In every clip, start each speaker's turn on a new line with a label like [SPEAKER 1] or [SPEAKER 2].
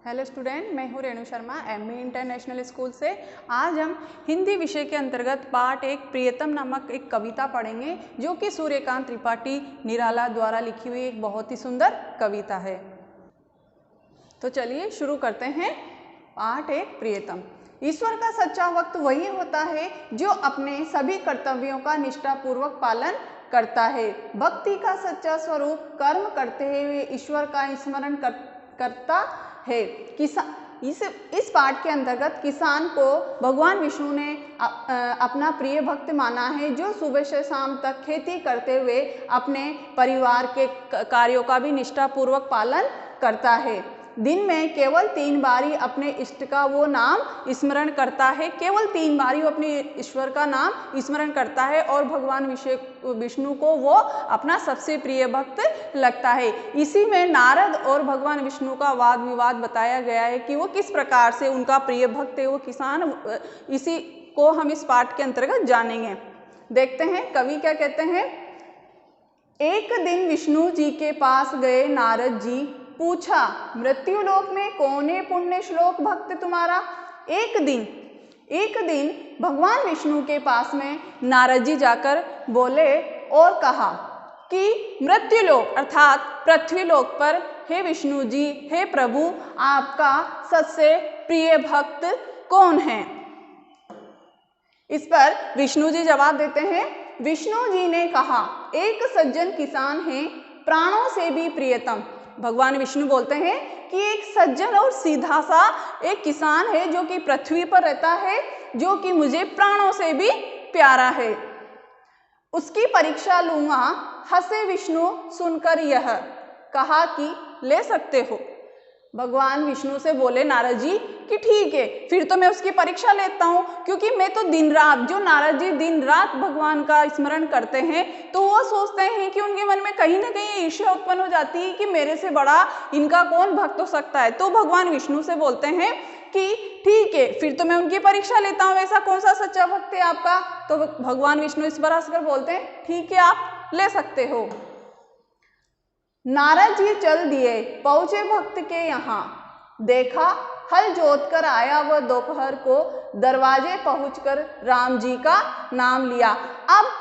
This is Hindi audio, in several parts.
[SPEAKER 1] हेलो स्टूडेंट, मैं हूँ Renu Sharma MA international school से। आज हम हिंदी विषय के अंतर्गत पाठ एक प्रियतम नामक एक कविता पढ़ेंगे जो कि सूर्यकांत त्रिपाठी निराला द्वारा लिखी हुई एक बहुत ही सुंदर कविता है। तो चलिए शुरू करते हैं। पाठ एक प्रियतम। ईश्वर का सच्चा भक्त वही होता है जो अपने सभी कर्तव्यों का निष्ठापूर्वक पालन करता है। भक्ति का सच्चा स्वरूप कर्म करते हुए ईश्वर का स्मरण करता है। इस पाठ के अंतर्गत किसान को भगवान विष्णु ने अपना प्रिय भक्त माना है, जो सुबह से शाम तक खेती करते हुए अपने परिवार के कार्यों का भी निष्ठापूर्वक पालन करता है। दिन में केवल 3 बारी अपने इष्ट का वो नाम स्मरण करता है। केवल 3 बारी वो अपने ईश्वर का नाम स्मरण करता है और भगवान विष्णु को वो अपना सबसे प्रिय भक्त लगता है। इसी में नारद और भगवान विष्णु का वाद विवाद बताया गया है कि वो किस प्रकार से उनका प्रिय भक्त है वो किसान। इसी को हम इस पाठ के अंतर्गत जानेंगे। देखते हैं कवि क्या कहते हैं। एक दिन विष्णु जी के पास गए नारद जी, पूछा मृत्युलोक में कौन है पुण्य श्लोक भक्त तुम्हारा। एक दिन भगवान विष्णु के पास में नारद जी जाकर बोले और कहा कि मृत्युलोक अर्थात पृथ्वीलोक पर हे विष्णु जी, हे प्रभु, आपका सबसे प्रिय भक्त कौन है। इस पर विष्णु जी जवाब देते हैं। विष्णु जी ने कहा, एक सज्जन किसान है, प्राणों से भी प्रियतम। भगवान विष्णु बोलते हैं कि एक सज्जन और सीधा सा एक किसान है जो कि पृथ्वी पर रहता है, जो कि मुझे प्राणों से भी प्यारा है। उसकी परीक्षा लूंगा। हंसे विष्णु सुनकर यह, कहा कि ले सकते हो। भगवान विष्णु से बोले नारद जी कि ठीक है, फिर तो मैं उसकी परीक्षा लेता हूँ, क्योंकि मैं तो दिन रात, जो नारद जी दिन रात भगवान का स्मरण करते हैं, तो वो सोचते हैं कि उनके मन में कहीं ना कहीं ईर्ष्या उत्पन्न हो जाती है कि मेरे से बड़ा इनका कौन भक्त हो सकता है। तो भगवान विष्णु से बोलते हैं कि ठीक है, फिर तो मैं उनकी परीक्षा लेता हूँ, ऐसा कौन सा सच्चा भक्त है आपका। तो भगवान विष्णु इस पर हंसकर बोलते हैं ठीक है, आप ले सकते हो। नारद जी चल दिए, पहुंचे भक्त के यहाँ। देखा हल जोत कर आया वह दोपहर को, दरवाजे पहुंचकर राम जी का नाम लिया। अब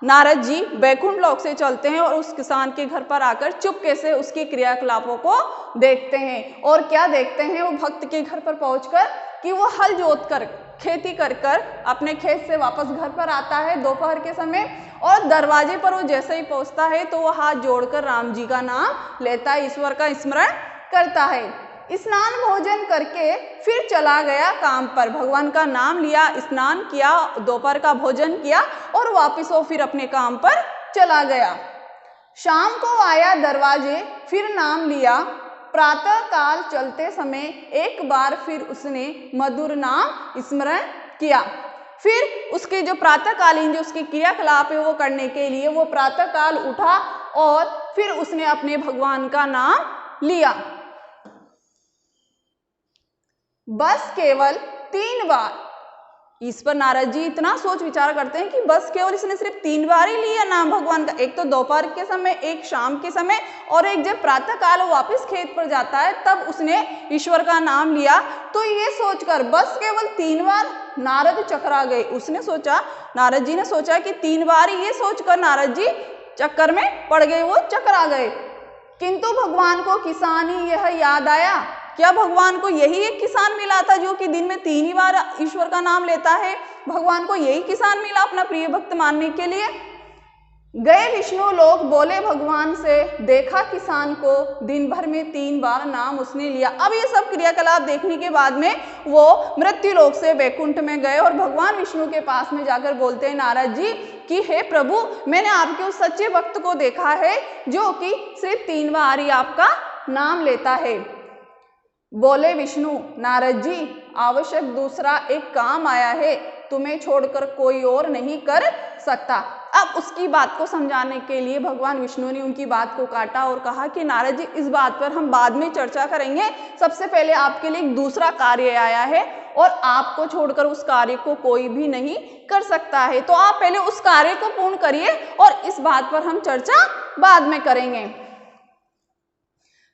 [SPEAKER 1] नारद जी बैकुंठ लोक से चलते हैं और उस किसान के घर पर आकर चुपके से उसके क्रियाकलापों को देखते हैं। और क्या देखते हैं वो भक्त के घर पर पहुंचकर कि वो हल जोत कर खेती कर अपने खेत से वापस घर पर आता है दोपहर के समय, और दरवाजे पर वो जैसे ही पहुंचता है तो वो हाथ जोड़कर राम जी का नाम लेता है, ईश्वर का स्मरण करता है। स्नान भोजन करके फिर चला गया काम पर। भगवान का नाम लिया, स्नान किया, दोपहर का भोजन किया और वापस वो फिर अपने काम पर चला गया। शाम को आया दरवाजे, फिर नाम लिया। प्रातः काल चलते समय एक बार फिर उसने मधुर नाम स्मरण किया। फिर उसके जो प्रातःकालीन जो उसके क्रियाकलाप है वो करने के लिए वो प्रातःकाल उठा और फिर उसने अपने भगवान का नाम लिया। बस केवल 3 बार। इस पर नारद जी इतना सोच विचार करते हैं कि बस केवल इसने सिर्फ 3 बार ही लिया नाम भगवान का, एक तो दोपहर के समय, एक शाम के समय और एक जब प्रातः काल वापस खेत पर जाता है तब उसने ईश्वर का नाम लिया। तो ये सोचकर बस केवल 3 बार नारद चकरा गए। उसने सोचा, नारद जी ने सोचा कि 3 बार, ये सोचकर नारद जी चक्कर में पड़ गए, वो चकरा गए। किंतु भगवान को किसान ही यह याद आया। क्या भगवान को यही एक किसान मिला था जो कि दिन में 3 ही बार ईश्वर का नाम लेता है। भगवान को यही किसान मिला अपना प्रिय भक्त मानने के लिए। गए विष्णु लोक, बोले भगवान से, देखा किसान को दिन भर में 3 बार नाम उसने लिया। अब ये सब क्रियाकलाप देखने के बाद में वो मृत्यु लोक से बैकुंठ में गए और भगवान विष्णु के पास में जाकर बोलते हैं नारद जी कि हे प्रभु, मैंने आपके उस सच्चे भक्त को देखा है जो कि सिर्फ 3 बार ही आपका नाम लेता है। बोले विष्णु, नारद जी आवश्यक दूसरा एक काम आया है, तुम्हें छोड़कर कोई और नहीं कर सकता। अब उसकी बात को समझाने के लिए भगवान विष्णु ने उनकी बात को काटा और कहा कि नारद जी, इस बात पर हम बाद में चर्चा करेंगे, सबसे पहले आपके लिए एक दूसरा कार्य आया है और आपको छोड़कर उस कार्य को कोई भी नहीं कर सकता है, तो आप पहले उस कार्य को पूर्ण करिए और इस बात पर हम चर्चा बाद में करेंगे।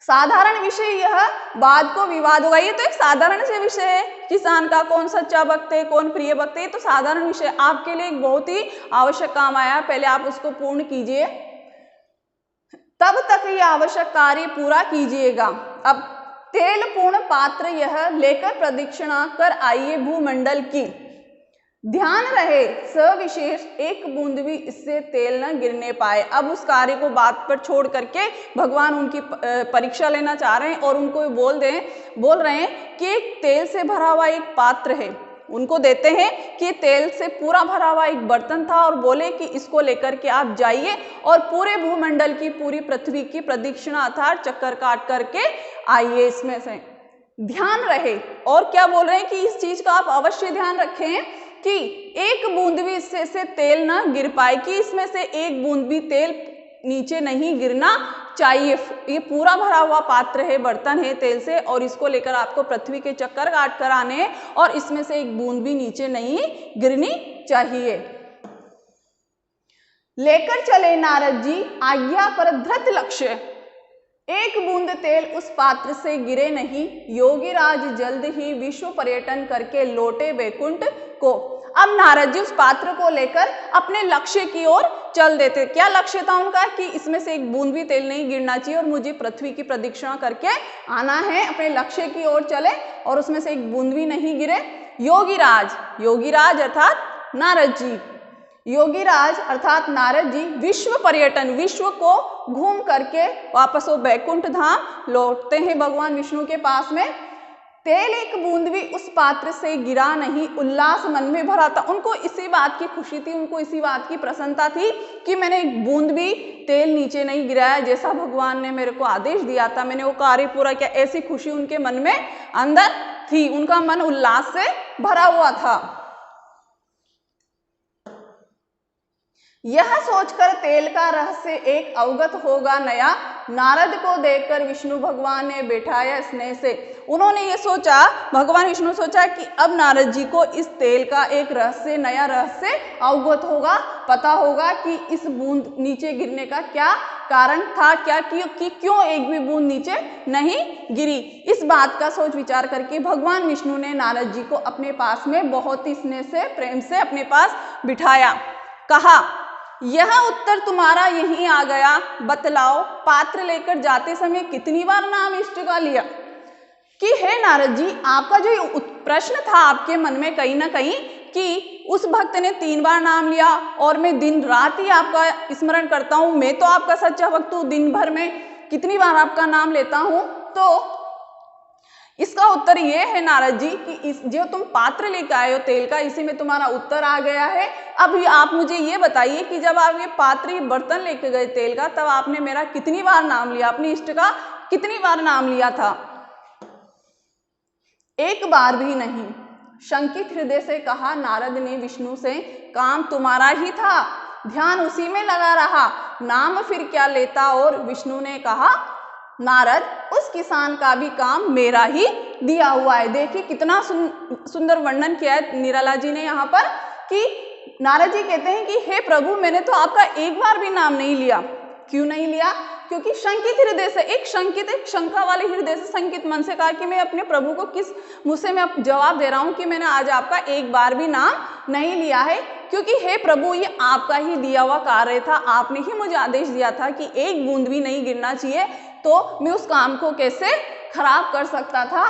[SPEAKER 1] साधारण विषय यह, वाद को विवाद होगा। ये तो एक साधारण से विषय है, किसान का कौन सच्चा भक्त है, कौन प्रिय भक्त है, ये तो साधारण विषय आपके लिए एक बहुत ही आवश्यक काम आया, पहले आप उसको पूर्ण कीजिए, तब तक ये आवश्यक कार्य पूरा कीजिएगा। अब तेल पूर्ण पात्र यह लेकर प्रदक्षिणा कर आइए भूमंडल की, ध्यान रहे सविशेष एक बूंद भी इससे तेल न गिरने पाए। अब उस कार्य को बात पर छोड़ करके भगवान उनकी परीक्षा लेना चाह रहे हैं और उनको बोल रहे हैं कि एक तेल से भरा हुआ एक पात्र है, उनको देते हैं कि तेल से पूरा भरा हुआ एक बर्तन था और बोले कि इसको लेकर के आप जाइए और पूरे भूमंडल की, पूरी पृथ्वी की प्रदक्षिणा अर्थात चक्कर काट करके आइए इसमें से, ध्यान रहे। और क्या बोल रहे हैं कि इस चीज का आप अवश्य ध्यान रखें कि एक बूंद भी इससे से तेल ना गिर पाए, कि इसमें से एक बूंद भी तेल नीचे नहीं गिरना चाहिए। ये पूरा भरा हुआ पात्र है, बर्तन है तेल से, और इसको लेकर आपको पृथ्वी के चक्कर काट कर आने हैं और इसमें से एक बूंद भी नीचे नहीं गिरनी चाहिए। लेकर चले नारद जी आज्ञा पर धृत लक्ष्य, एक बूंद तेल उस पात्र से गिरे नहीं, योगीराज जल्द ही विश्व पर्यटन करके लौटे वैकुंठ को। अब नारद जी उस पात्र को लेकर अपने लक्ष्य की ओर चल देते। क्या लक्ष्य था उनका? कि इसमें से एक बूंद भी तेल नहीं गिरना चाहिए और मुझे पृथ्वी की प्रदक्षिणा करके आना है। अपने लक्ष्य की ओर चले और उसमें से एक बूंद भी नहीं गिरे। योगीराज अर्थात नारद जी, योगीराज अर्थात नारद जी विश्व पर्यटन, विश्व को घूम करके वापस वो बैकुंठ धाम लौटते हैं भगवान विष्णु के पास में। तेल एक बूंद भी उस पात्र से गिरा नहीं, उल्लास मन में भरा था। उनको इसी बात की खुशी थी, उनको इसी बात की प्रसन्नता थी कि मैंने एक बूंद भी तेल नीचे नहीं गिराया, जैसा भगवान ने मेरे को आदेश दिया था, मैंने वो कार्य पूरा किया। ऐसी खुशी उनके मन में अंदर थी, उनका मन उल्लास से भरा हुआ था। यह सोचकर तेल का रहस्य एक अवगत होगा नया, नारद को देखकर विष्णु भगवान ने बैठाया स्नेह से। उन्होंने ये सोचा, भगवान विष्णु सोचा कि अब नारद जी को इस तेल का एक रहस्य, नया रहस्य अवगत होगा, पता होगा कि इस बूंद नीचे गिरने का क्या कारण था, क्या कि क्यों एक भी बूंद नीचे नहीं गिरी। इस बात का सोच विचार करके भगवान विष्णु ने नारद जी को अपने पास में बहुत ही स्नेह से, प्रेम से अपने पास बिठाया। कहा, यह उत्तर तुम्हारा यहीं आ गया, बतलाओ पात्र लेकर जाते समय कितनी बार नाम इष्ट का लिया। कि हे नारद जी, आपका जो प्रश्न था आपके मन में कहीं ना कहीं कि उस भक्त ने 3 बार नाम लिया और मैं दिन रात ही आपका स्मरण करता हूँ, मैं तो आपका सच्चा भक्त हूँ, दिन भर में कितनी बार आपका नाम लेता हूँ। तो इसका उत्तर ये है नारद जी कि जो तुम पात्र लेकर आए हो तेल का, इसी में तुम्हारा उत्तर आ गया है। अब आप मुझे ये बताइए कि जब आप ये पात्र, ये बर्तन लेके गए तेल का, तब आपने मेरा कितनी बार नाम लिया, अपने इष्ट का कितनी बार नाम लिया था? एक बार भी नहीं, शंकित हृदय से कहा नारद ने विष्णु से। काम तुम्हारा ही था, ध्यान उसी में लगा रहा, नाम फिर क्या लेता। और विष्णु ने कहा, नारद, उस किसान का भी काम मेरा ही दिया हुआ है। देखिए कितना सुंदर वर्णन किया है निराला जी ने यहाँ पर, कि नारद जी कहते हैं कि हे प्रभु, मैंने तो आपका एक बार भी नाम नहीं लिया। क्यों नहीं लिया? क्योंकि शंकित हृदय से, एक शंका वाले हृदय से, शंकित मन से कहा कि मैं अपने प्रभु को किस मुँह से मैं जवाब दे रहा हूँ कि मैंने आज आपका एक बार भी नाम नहीं लिया है। क्योंकि हे प्रभु, ये आपका ही दिया हुआ कार्य था, आपने ही मुझे आदेश दिया था कि एक बूंद भी नहीं गिरना चाहिए, तो मैं उस काम को कैसे खराब कर सकता था,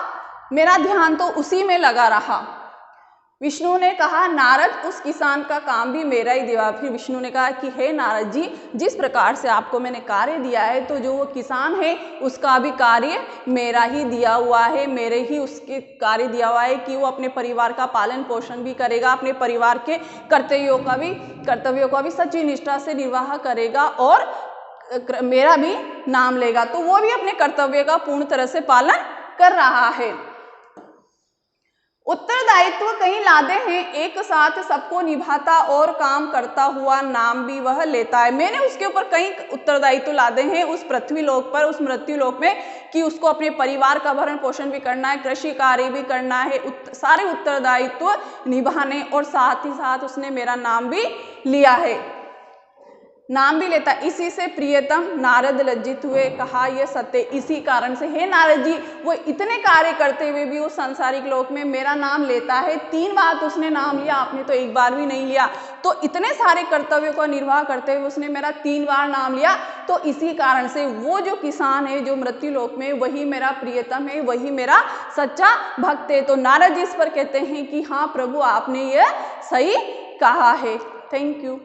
[SPEAKER 1] मेरा ध्यान तो उसी में लगा रहा। विष्णु ने कहा, नारद, उस किसान का काम भी मेरा ही दिया। फिर विष्णु ने कहा कि हे नारद जी, जिस प्रकार से आपको मैंने कार्य दिया है, तो जो वो किसान है उसका भी कार्य मेरा ही दिया हुआ है, मेरे ही उसके कार्य दिया हुआ है कि वो अपने परिवार का पालन पोषण भी करेगा, अपने परिवार के कर्तव्यों का भी सच्ची निष्ठा से निर्वाह करेगा और मेरा भी नाम लेगा। तो वो भी अपने कर्तव्य का पूर्ण तरह से पालन कर रहा है। उत्तरदायित्व कहीं लादे हैं, एक साथ सबको निभाता और काम करता हुआ नाम भी वह लेता है। मैंने उसके ऊपर कई उत्तरदायित्व लादे हैं उस पृथ्वी लोक पर, उस मृत्यु लोक में, कि उसको अपने परिवार का भरण पोषण भी करना है, कृषि कार्य भी करना है, सारे उत्तरदायित्व निभाने, और साथ ही साथ उसने मेरा नाम भी लिया है। नाम भी लेता, इसी से प्रियतम नारद लज्जित हुए, कहा यह सत्य, इसी कारण से हे नारद जी, वो इतने कार्य करते हुए भी उस सांसारिक लोक में मेरा नाम लेता है। 3 बार तो उसने नाम लिया, आपने तो एक बार भी नहीं लिया, तो इतने सारे कर्तव्यों का निर्वाह करते हुए उसने मेरा 3 बार नाम लिया, तो इसी कारण से वो जो किसान है जो मृत्यु लोक में, वही मेरा प्रियतम है, वही मेरा सच्चा भक्त है। तो नारद जी इस पर कहते हैं कि हाँ प्रभु, आपने यह सही कहा है। Thank you.